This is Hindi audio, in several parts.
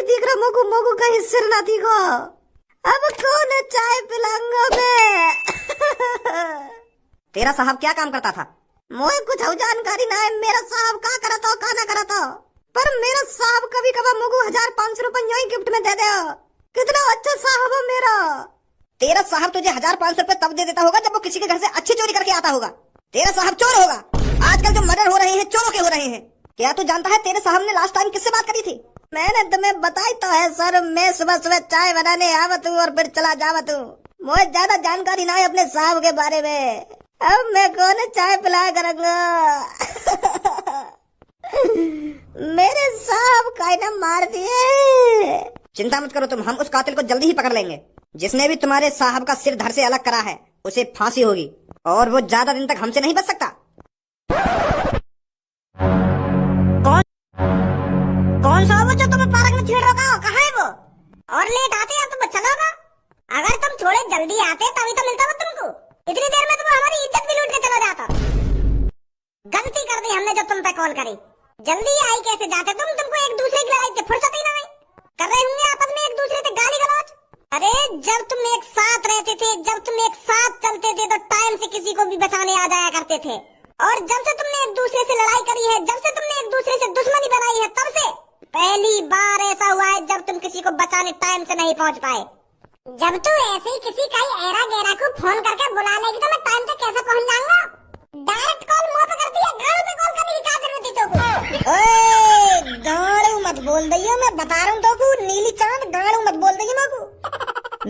दिख रहा मोगू मोगू कहीं सिर ना दिखो। अब कौन है चाय पिलाऊंगा मैं। तेरा साहब क्या काम करता था? मुझे कुछ जानकारी ना है। मेरा साहब क्या करा था क्या ना करा था, पर मेरा साहब कभी कभार मुझे 1500 रुपए यूं ही गिफ्ट में दे दे। कितना अच्छा साहब है मेरा। तेरा साहब तुझे 1500 रुपए तब दे देता होगा जब वो किसी के घर से अच्छी चोरी करके आता होगा। तेरा साहब चोर होगा। आजकल जो मर्डर हो रहे हैं चोरों के हो रहे हैं। क्या तू जानता है तेरे साहब ने लास्ट टाइम किससे बात करी थी? मैंने तुम्हें बताई तो है सर, मैं सुबह सुबह चाय बनाने आवत हूँ और फिर चला जावत हूँ। मुझे ज्यादा जानकारी ना है अपने साहब के बारे में। अब मैं कौन चाय पिलाया करूँगा। मेरे साहब का ना मार दिए। चिंता मत करो तुम, हम उस कातिल को जल्दी ही पकड़ लेंगे। जिसने भी तुम्हारे साहब का सिर धड़ से अलग करा है उसे फांसी होगी और वो ज्यादा दिन तक हमसे नहीं बच सकता। कौन सा वो जो तुम्हें पार्क में छेड़ रखा हो? कहाँ है वो? और लेट आते हैं तुम चलोगा? अगर तुम थोड़े जल्दी आते तभी तो मिलता वो तुमको। इतनी देर में तुम हमारी इज्जत भी लूट के चला जाता। गलती कर दी हमने जो तुम पे कॉल करी। जल्दी आई कैसे जाते तुमको एक दूसरे की लड़ाई की फुर्सत ही नहीं। कर रहे होंगे आपस में एक दूसरे से गाली गलौज। अरे जब तुम एक साथ रहते थे, जब तुम एक साथ चलते थे तो टाइम से किसी को भी बचाने आ जाया करते थे। और जब से तुमने एक दूसरे से लड़ाई करी है, जब से तुमने एक दूसरे से दुश्मनी बनाई है, तब से पहली बार ऐसा हुआ है जब तुम किसी को बचाने टाइम से नहीं पहुंच पाए। जब तू ऐसे ही किसी का एरा गैरा को फोन करके बुला लेगी तो मैं टाइम से कैसे पहुंच जाऊंगा? डायरेक्ट कॉल मुंह पे कर दिया, गाड़ू पे कॉल करने की क्या जरूरत थी तुमको? ओए गाड़ू मत बोल दियो, मैं बता रहा हूँ तुमको। नीली चांद गाड़ू मत बोल दियो मेरे।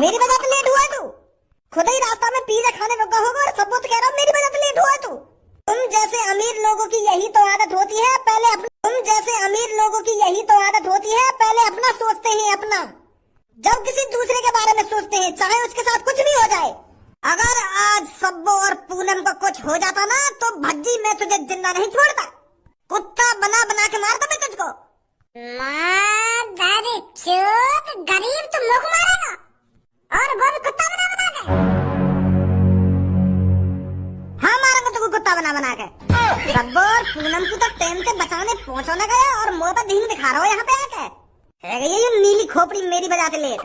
मेरी वजह से लेट हुआ है तू। खुद ही रास्ता में पिज्जा खाने रुका होगा और सबूत कह रहा हूँ मेरी वजह से लेट हुआ है तू। तुम जैसे अमीर लोगों की यही तो आदत होती है, पहले तुम जैसे अमीर लोगों की यही तो आदत होती है, पहले अपना सोचते हैं अपना, जब किसी दूसरे के बारे में सोचते हैं चाहे उसके साथ कुछ भी हो जाए। अगर आज सब्बो और पूनम को कुछ हो जाता ना तो भज्जी मैं तुझे जिंदा नहीं छोड़ता। कुत्ता बना बना के मारता मैं तुझको। गरीब तुम लोग मारेगा और वो भी कुत्ता बना बना के। हाँ मारेंगे तुमको कुत्ता बना बना के। सब्बो और पूनम को तो टाइम से बचाने पहुंचाने गए और मुंह पर दीन दिखा रहा हो यहाँ पे आके। ये नीली खोपड़ी मेरी वजह से लेट।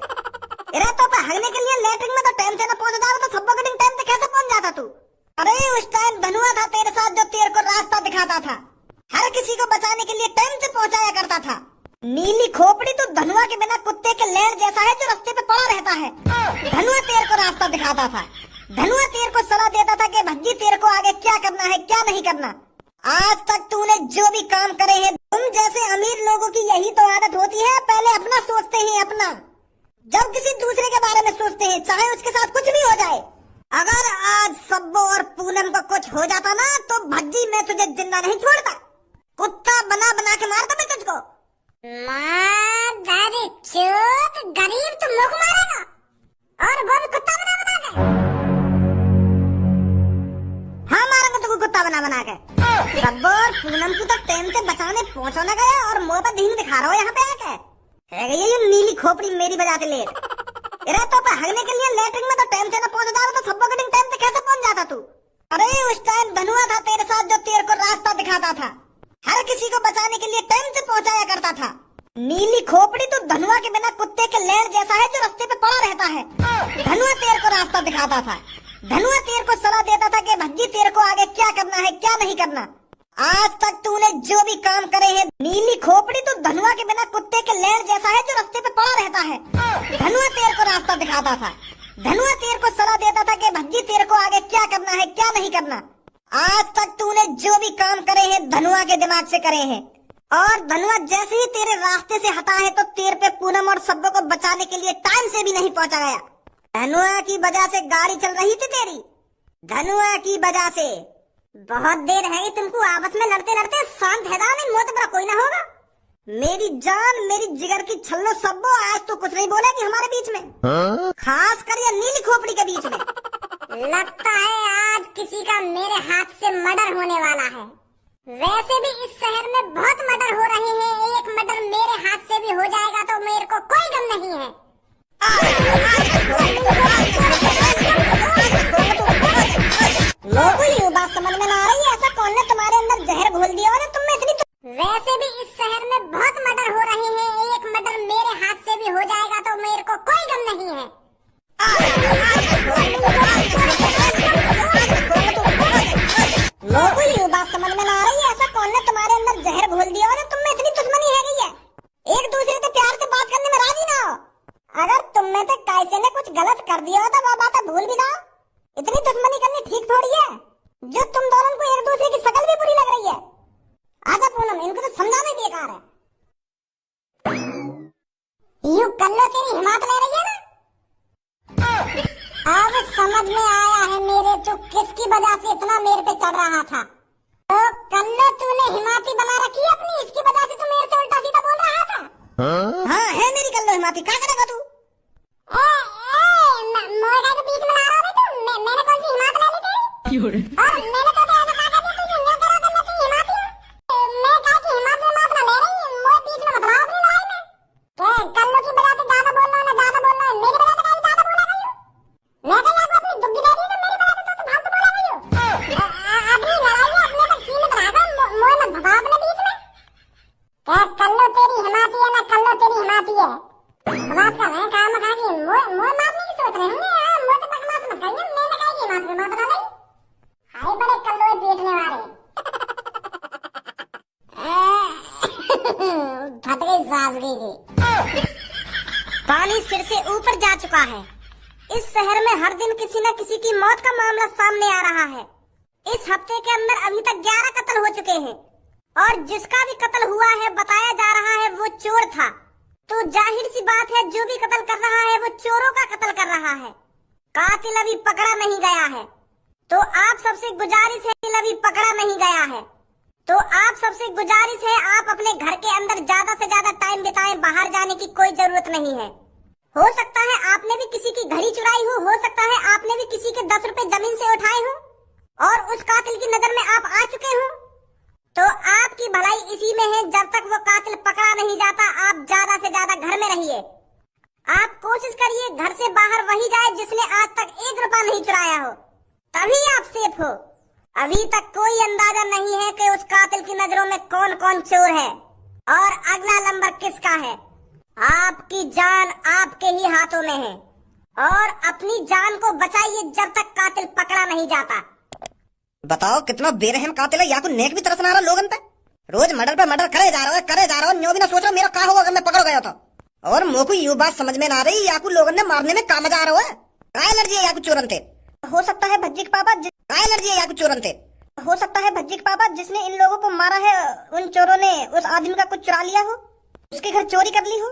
अरे तो भागने के लिए लेटरिन में तो टाइम से ना पहुंच जाता तो सब्बो के टाइम से कैसे पहुंच जाता तू? अरे उस टाइम धनुआ था तेरे साथ जो तेरे को रास्ता दिखाता था, हर किसी को बचाने के लिए टाइम से पहुंचाया करता था। नीली खोपड़ी तो धनुआ के बिना कुत्ते के लेड़ जैसा है जो रास्ते पे पड़ा रहता है। धनुआ तेरे को रास्ता दिखाता था, धनुआ तेरे को सलाह देता था कि भज्जी तेरे को आगे क्या करना है क्या नहीं करना। आज तक तूने जो भी काम करे हैं, तुम जैसे अमीर लोगों की यही तो आदत होती है, पहले अपना सोचते हैं अपना, जब किसी दूसरे के बारे में सोचते हैं चाहे उसके साथ कुछ भी हो जाए। अगर आज सब्बो और पूनम को कुछ हो जाता ना तो भज्जी मैं तुझे जिंदा नहीं छोड़ता। कुत्ता बना बना के मारता मैं तुझको। गरीब तुम लोग मारेगा और वो भी कुत्ता बना बना के। हाँ मारेंगे तुमको कुत्ता बना बना के। सब्बो और पूनम को तो टाइम से बचाने पहुंचाने गए और मुंह पर दीन दिखा रहा हो यहाँ पे आके। ये नीली खोपड़ी मेरी वजह से लेट। अरे तो भागने के लिए लेटरिन में तो टाइम से ना पहुंच जाता तो सब्बो के टाइम से कैसे पहुंच जाता तू? अरे उस टाइम धनुआ था तेरे साथ जो तेरे को रास्ता दिखाता था, हर किसी को बचाने के लिए टाइम से पहुंचाया करता था। नीली खोपड़ी तो धनुआ के बिना कुत्ते के लेड़ जैसा है जो रास्ते पे पड़ा रहता है। धनुआ तेरे को रास्ता दिखाता था, धनुआ तेरे को सलाह देता था कि भज्जी तेरे को आगे क्या करना है क्या नहीं करना। आज तक तूने जो भी काम करे हैं, नीली खोपड़ी तो धनुआ के बिना कुत्ते के लेड़ जैसा है जो रास्ते पे पड़ा रहता है। धनुआ तेरे को रास्ता दिखाता था, धनुआ तेरे को सलाह देता था कि भज्जी तेरे को आगे क्या करना है क्या नहीं करना। आज तक तूने जो भी काम करे हैं धनुआ के दिमाग से करे हैं, और धनुआ जैसे ही तेरे रास्ते से हटा है तो तेरे पे पूनम और सब्बो को बचाने के लिए टाइम से भी नहीं पहुंचा गया। धनुआ की वजह से गाड़ी चल रही थी तेरी, धनुआ की वजह से। बहुत देर है तुमको आपस में लड़ते लड़ते, शांत है नहीं मोत बड़ा कोई ना होगा। मेरी जान मेरी जिगर की छल्लो सब्बो, आज तो कुछ नहीं बोलेगी हमारे बीच में। खास कर ये नीली खोपड़ी के बीच में। लगता है आज किसी का मेरे हाथ से मर्डर होने वाला है। वैसे भी इस शहर में बहुत मर्डर हो रहे हैं, एक मर्डर मेरे हाथ से भी हो जाएगा तो मेरे को कोई गम नहीं है। लोगों ये बात समझ में ना आ रही है, ऐसा कौन ने तुम्हारे अंदर जहर घोल दिया और तुम में इतनी। वैसे भी इस शहर में बहुत मर्डर हो रहे हैं, एक मर्डर मेरे यू कल्लो तेरी हिम्मत ले रही है ना। अब समझ में आया है मेरे तो किसकी वजह से इतना मेरे पे चढ़ रहा था। तो कल्लो तूने हिमाती बना रखी है अपनी, इसकी वजह से तू मेरे से उल्टा सीधा बोल रहा था। हाँ है मेरी कल्लो हिमाती, क्या करेगा तू? मोएगा के बीच में ला रहा है तू। मैंने कौन सी हिम्मत ले ली तेरी? और मैंने तो ऐसा कहा था तू यूं करो कि मैं तेरी हिम्मती हूं। मैं कहा कि हिम्मत ना ले रही, मोए बीच में मत रहा अपनी लड़ाई में। तो कल्लो की वजह से ज्यादा बोल रहा है, ज्यादा बोल रहा है। मेरी वजह से ज्यादा बोला गई हो। मैं कहा आपको अपनी दुग्गी दे दी ना, मेरी वजह से तो फालतू बोला गई हो। अपनी लड़ाई है अपने तक सीमित रखो, मोए मत भगा अपने बीच में। क्या कल्लो तेरी हिम्मती है ना, कल्लो तेरी हिम्मती है। बात कर रहे हैं काम खा के मोए मारने की सोच रहे होंगे। हां मोए तो बकवास मत करिए, मैंने कहा कि मार बना ली। हाय बड़े कल्लो पीटने वाले। फट गई सासगी की। पानी सिर से ऊपर जा चुका है। इस शहर में हर दिन किसी न किसी की मौत का मामला सामने आ रहा है। इस हफ्ते के अंदर अभी तक 11 कत्ल हो चुके हैं और जिसका भी कत्ल हुआ है बताया जा रहा है वो चोर था। तो जाहिर सी बात है जो भी कत्ल कर रहा है वो चोरों का कत्ल कर रहा है। कातिल अभी पकड़ा नहीं गया है। तो आप सबसे गुजारिश है, अभी पकड़ा नहीं गया है तो आप सबसे गुजारिश है आप अपने घर के अंदर ज्यादा से ज्यादा टाइम बिताएं, बाहर जाने की कोई जरूरत नहीं है। हो सकता है आपने भी किसी की घड़ी चुराई हो सकता है आपने भी किसी के 10 रुपए जमीन से उठाए हो और उस कातिल की नजर में आप आ चुके हो। तो आपकी भलाई इसी में है, जब तक वो कातिल पकड़ा नहीं जाता आप ज्यादा से ज्यादा घर में रहिए। आप कोशिश करिए घर से बाहर वही जाए जिसने आज तक 1 रुपया नहीं चुराया हो, तभी आप सेफ हो। अभी तक कोई अंदाजा नहीं है कि उस कातिल की नजरों में कौन कौन चोर है और अगला नंबर किसका है। आपकी जान आपके ही हाथों में है और अपनी जान को बचाइए जब तक कातिल पकड़ा नहीं जाता। बताओ कितना बेरहम कातिल है, या को नेक भी तरस ना रहा लोगन पे। रोज मर्डर पे मर्डर करे जा रहा हो, न्यो भी ना सोच रहा मेरा क्या होगा अगर मैं पकड़ गया था। और मोको यू बात समझ में ना रही याकू लोगन ने मारने में काम जा रहा है। काय एलर्जी है याकू चोरन थे? हो सकता है भज्जी के पापा काय एलर्जी है याकू चोरन थे? हो सकता है भज्जी के पापा जिसने इन लोगों को मारा है उन चोरों ने उस आदमी का कुछ चुरा लिया हो, उसके घर चोरी कर ली हो।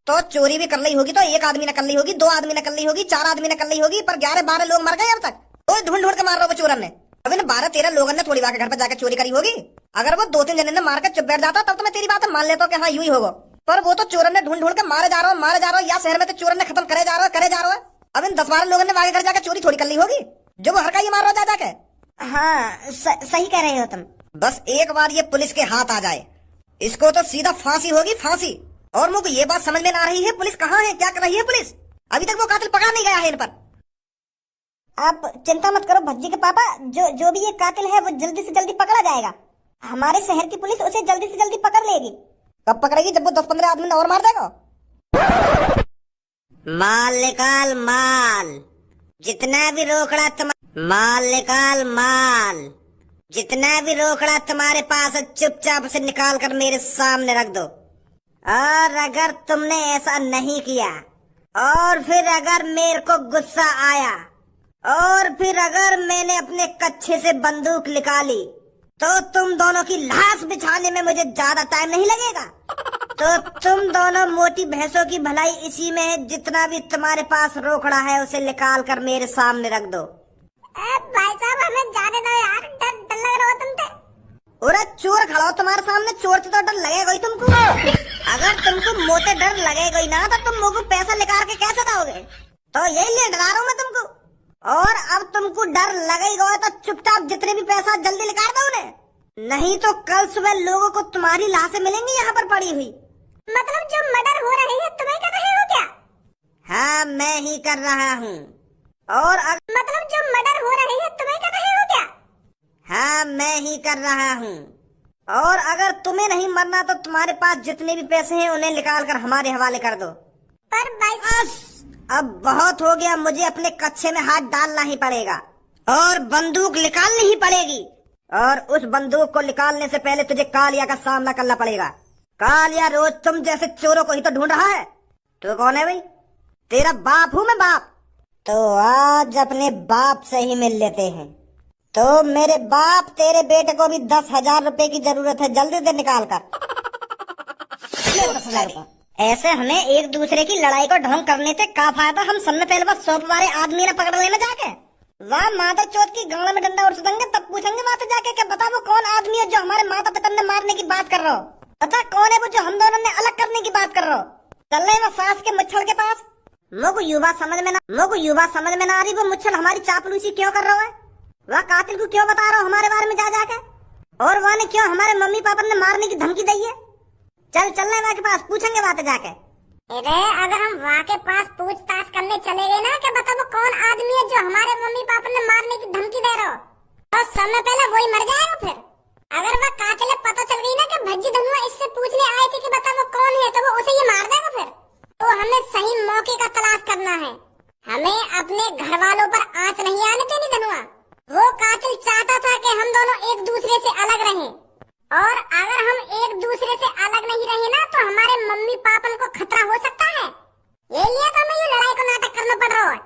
तो चोरी भी कर ली होगी तो एक आदमी ने कर ली होगी, 2 आदमी ने कर ली होगी, 4 आदमी ने कर ली होगी, पर 11-12 लोग मर गए अब तक। तो ढूंढ ढूंढ के मार रहा हो चोरन ने। अब इन 12-13 लोगों ने थोड़ी बार के घर पर जाकर चोरी करी होगी। अगर वो 2-3 जने ने मार कर चुप बैठ जाता तब तो मैं तेरी बात मान लेता हूँ कि हाँ यूं ही होगा। पर वो तो चोरन ने ढूंढ ढूंढ के मारे जा रहा हो या शहर में तो चोरन ने खत्म करे जा रहा है। अब इन 10-12 लोगों ने आगे घर जाकर चोरी थोड़ी कर ली होगी जो वो हर का ही मार रहा जाके। हाँ सही कह रहे हो तुम। बस एक बार ये पुलिस के हाथ आ जाए इसको तो सीधा फांसी होगी, फांसी। और मुझको ये बात समझ में ना रही है पुलिस कहाँ है, क्या कर रही है पुलिस? अभी तक वो कातिल पकड़ा नहीं गया है इन पर। आप चिंता मत करो भज्जी के पापा, जो भी ये कातिल है वो जल्दी से जल्दी पकड़ा जाएगा। हमारे शहर की पुलिस उसे जल्दी से जल्दी पकड़ लेगी। कब पकड़ेगी? जब वो 10-15 आदमी ने और मार देगा। माल निकाल माल, जितना भी रोकड़ा माल निकाल माल, जितना भी रोकड़ा तुम्हारे पास है चुपचाप से निकाल कर मेरे सामने रख दो। और अगर तुमने ऐसा नहीं किया और फिर अगर मेरे को गुस्सा आया और फिर अगर मैंने अपने कच्छे से बंदूक निकाली तो तुम दोनों की लाश बिछाने में मुझे ज्यादा टाइम नहीं लगेगा। तो तुम दोनों मोटी भैंसों की भलाई इसी में है, जितना भी तुम्हारे पास रोकड़ा है उसे निकाल कर मेरे सामने रख दो। भाई साहब हमें जाने दो यार, डर लग रहा हो तुमसे। अरे चोर खड़ा हो तुम्हारे सामने, चोर से तो डर लगेगा ही तुमको। अगर तुमको मोटे डर लगेगा ही ना तो तुम मुझको पैसा निकाल के कैसे दोगे? तो यही लिए डरा रहा हूँ मैं तुमको। और अब तुमको डर लगेगा तो चुपचाप जितने भी पैसा जल्दी निकाल दो उन्हें, नहीं तो कल सुबह लोगों को तुम्हारी लाशें मिलेंगी यहाँ पर पड़ी हुई। मतलब जो मर्डर हो रही है तुम्हें कर रहे हो क्या? हाँ मैं ही कर रहा हूँ। और मतलब जो मर्डर हो रही है तुम्हें कर रहे हो क्या? हाँ मैं ही कर रहा हूँ। और अगर तुम्हें नहीं मरना तो तुम्हारे पास जितने भी पैसे हैं उन्हें निकाल कर हमारे हवाले कर दो। पर भाई अब बहुत हो गया, मुझे अपने कच्छे में हाथ डालना ही पड़ेगा और बंदूक निकालनी ही पड़ेगी। और उस बंदूक को निकालने से पहले तुझे कालिया का सामना करना पड़ेगा। कालिया रोज तुम जैसे चोरों को ही तो ढूंढ रहा है। तू कौन है भाई? तेरा बाप हूँ मैं, बाप। तो आज अपने बाप से ही मिल लेते हैं। तो मेरे बाप तेरे बेटे को भी 10,000 रुपए की जरूरत है, जल्दी से निकाल कर। 10,000 रुपए ऐसे हमें एक दूसरे की लड़ाई को ढोंग करने से का फायदा। हम सब में पहले बस सौंप वाले आदमी ने पकड़ लेना जाके। वाह माता चौथ की गांव में डंडा उड़ सुदेंगे तब पूछेंगे वहां जाके कि बता वो कौन आदमी है जो हमारे माता पिता ने मारने की बात कर रहा हो। पता कौन है वो जो हम दोनों ने अलग करने की बात कर रहा हो। चल रहे वो सास के मुच्छल के पास। मोको युवा समझ में ना आ रही वो मुच्छल हमारी चापलूसी क्यों कर रहा है। वह कातिल को क्यों बता रहा हो हमारे बारे में जा जाके। और वह ने क्यों हमारे मम्मी पापा ने मारने की धमकी दी है। चल रहे वहाँ के पास पूछेंगे बात जाके। अरे अगर हम वहाँ के पास पूछताछ करने चले गए ना कि बता वो कौन आदमी है जो हमारे मम्मी पापा ने मारने की धमकी दे रहा हो, तो समय पहले वही मर जाएगा। फिर अगर वह कातिल पता चल गई ना कि भज्जी धनुआ इससे पूछने आए थे कि बता वो कौन है, तो वो उसे ये मार देगा। फिर तो हमें सही मौके का तलाश करना है। हमें अपने घर वालों पर आंच नहीं आने देनी धनुआ। वो कातिल चाहता था कि हम दोनों एक दूसरे से अलग रहें, और अगर हम एक दूसरे से अलग नहीं रहे ना तो हमारे मम्मी पापा को खतरा हो सकता है। ये लिए तो हमें ये लड़ाई को नाटक करना पड़ रहा है।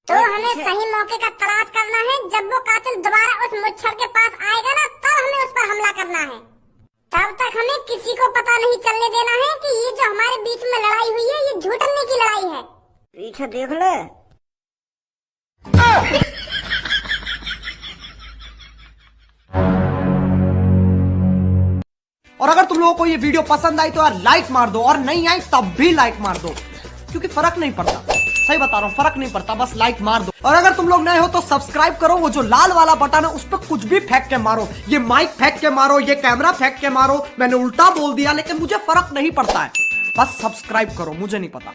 तो हमें सही मौके का तलाश करना है। जब वो कातिल दोबारा उस मुच्छर के पास आएगा ना तब हमें उस पर हमला करना है। तब तक हमें किसी को पता नहीं चलने देना है कि ये जो हमारे बीच में लड़ाई हुई है ये झूठने की लड़ाई है। पीछे देख ले। और अगर तुम लोगों को ये वीडियो पसंद आई तो यार लाइक मार दो, और नहीं आई तब भी लाइक मार दो, क्योंकि फर्क नहीं पड़ता। सही बता रहा हूँ, फर्क नहीं पड़ता, बस लाइक मार दो। और अगर तुम लोग नए हो तो सब्सक्राइब करो। वो जो लाल वाला बटन है उस पर कुछ भी फेंक के मारो, ये माइक फेंक के मारो, ये कैमरा फेंक के मारो। मैंने उल्टा बोल दिया लेकिन मुझे फर्क नहीं पड़ता है, बस सब्सक्राइब करो, मुझे नहीं पता।